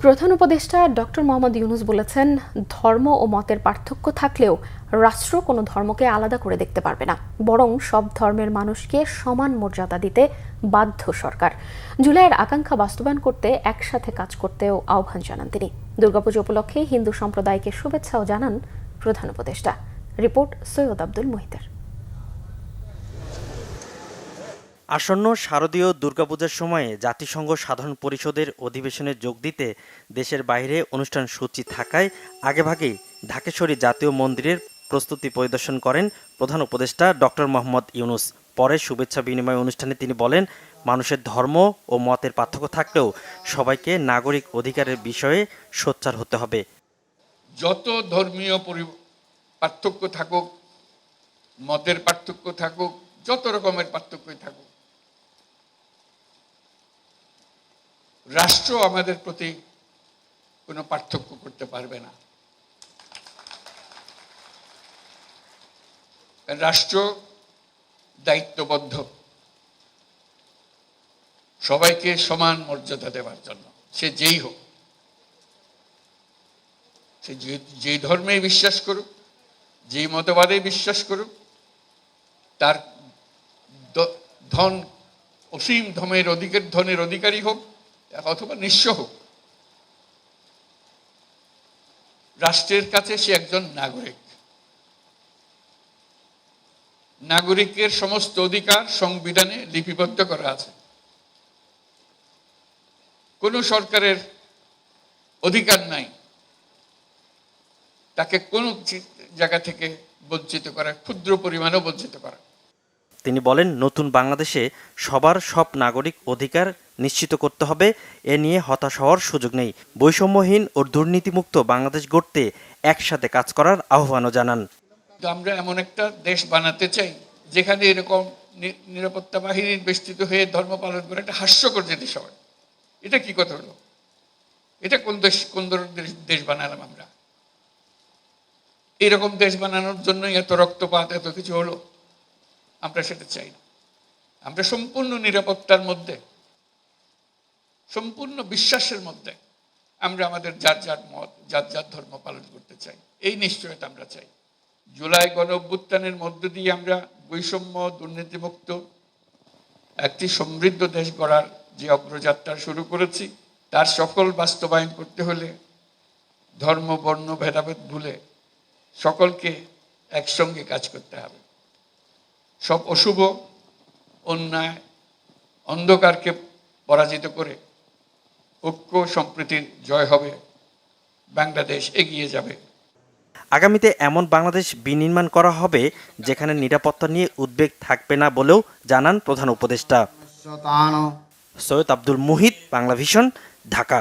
প্রধান উপদেষ্টা ডক্টর মোহাম্মদ ইউনূস বলেছেন, ধর্ম ও মতের পার্থক্য থাকলেও রাষ্ট্র কোনো ধর্মকে আলাদা করে দেখতে পারবে না, বরং সব ধর্মের মানুষকে সমান মর্যাদা দিতে বাধ্য সরকার। জুলাইয়ের আকাঙ্ক্ষা বাস্তবায়ন করতে একসাথে কাজ করতেও আহ্বান জানান তিনি। দুর্গাপুজো উপলক্ষে হিন্দু সম্প্রদায়কে শুভেচ্ছাও জানান প্রধান উপদেষ্টা। রিপোর্ট সৈয়দ আব্দুল মুহিতের। আসন্ন শারদীয় দুর্গাপূজার সময়ে জাতিসংঘ সাধারণ পরিষদের অধিবেশনে যোগ দিতে দেশের বাইরে অনুষ্ঠান সূচি থাকায় আগেভাগেই ঢাকেশ্বরী জাতীয় মন্দিরের প্রস্তুতি পরিদর্শন করেন প্রধান উপদেষ্টা ডক্টর মোহাম্মদ ইউনূস। পরে শুভেচ্ছা বিনিময় অনুষ্ঠানে তিনি বলেন, মানুষের ধর্ম ও মতের পার্থক্য থাকলেও সবাইকে নাগরিক অধিকারের বিষয়ে সোচ্চার হতে হবে। যত ধর্মীয় পার্থক্য থাকুক, মতের পার্থক্য থাকুক, যত রকমের পার্থক্যই থাকুক, রাষ্ট্র আমাদের প্রতি কোনো পার্থক্য করতে পারবে না। রাষ্ট্র দায়িত্ববদ্ধ সবাইকে সমান মর্যাদা দেওয়ার জন্য, সে যেই হোক, সে যেই ধর্মে বিশ্বাস করুক, যেই মতবাদে বিশ্বাস করুক, তার ধন অসীম ধনের অধিকারী হোক অথবা নিঃস্ব হোক, রাষ্ট্রের কাছে সে একজন নাগরিক। নাগরিকের সমস্ত অধিকার সংবিধানে লিপিবদ্ধ করা আছে। কোন সরকারের অধিকার নাই তাকে কোন জায়গা থেকে বঞ্চিত করা, ক্ষুদ্র পরিমাণও বঞ্চিত করা। তিনি বলেন, নতুন বাংলাদেশে সবার সব নাগরিক অধিকার নিশ্চিত করতে হবে। এ নিয়ে হতাশ হওয়ার সুযোগ নেই। বৈষম্যহীন ও দুর্নীতিমুক্ত বাংলাদেশ গড়তে একসাথে কাজ করার আহ্বানও জানান। আমরা এমন একটা দেশ বানাতে চাই যেখানে এরকম নিরাপত্তা বাহিনীর বেষ্টিত হয়ে ধর্ম পালন করে একটা হাস্যকর জিনিস হয়। এটা কি কথা হলো? এটা কোন দেশ বানালাম আমরা? এরকম দেশ বানানোর জন্য এত রক্তপাত, এত কিছু হলো? আমরা সেটা চাই না। আমরা সম্পূর্ণ নিরাপত্তার মধ্যে, সম্পূর্ণ বিশ্বাসের মধ্যে আমরা আমাদের যার যার মত, যার যার ধর্ম পালন করতে চাই। এই নিশ্চয়তা আমরা চাই। জুলাই গণঅভ্যুত্থানের মধ্য দিয়ে আমরা বৈষম্য, দুর্নীতিমুক্ত একটি সমৃদ্ধ দেশ গড়ার যে অগ্রযাত্রা শুরু করেছি, তার সফল বাস্তবায়ন করতে হলে ধর্ম, বর্ণ ভেদাভেদ ভুলে সকলকে একসঙ্গে কাজ করতে হবে। সব অশুভ, অন্যায়, অন্ধকারকে পরাজিত করে ঐক্য সম্প্রীতির জয় হবে, বাংলাদেশ এগিয়ে যাবে। আগামীতে এমন বাংলাদেশ বিনির্মাণ করা হবে যেখানে নিরাপত্তা নিয়ে উদ্বেগ থাকবে না বলেও জানান প্রধান উপদেষ্টা। সৈয়দ আব্দুল মুহিত, বাংলাভিশন, ঢাকা।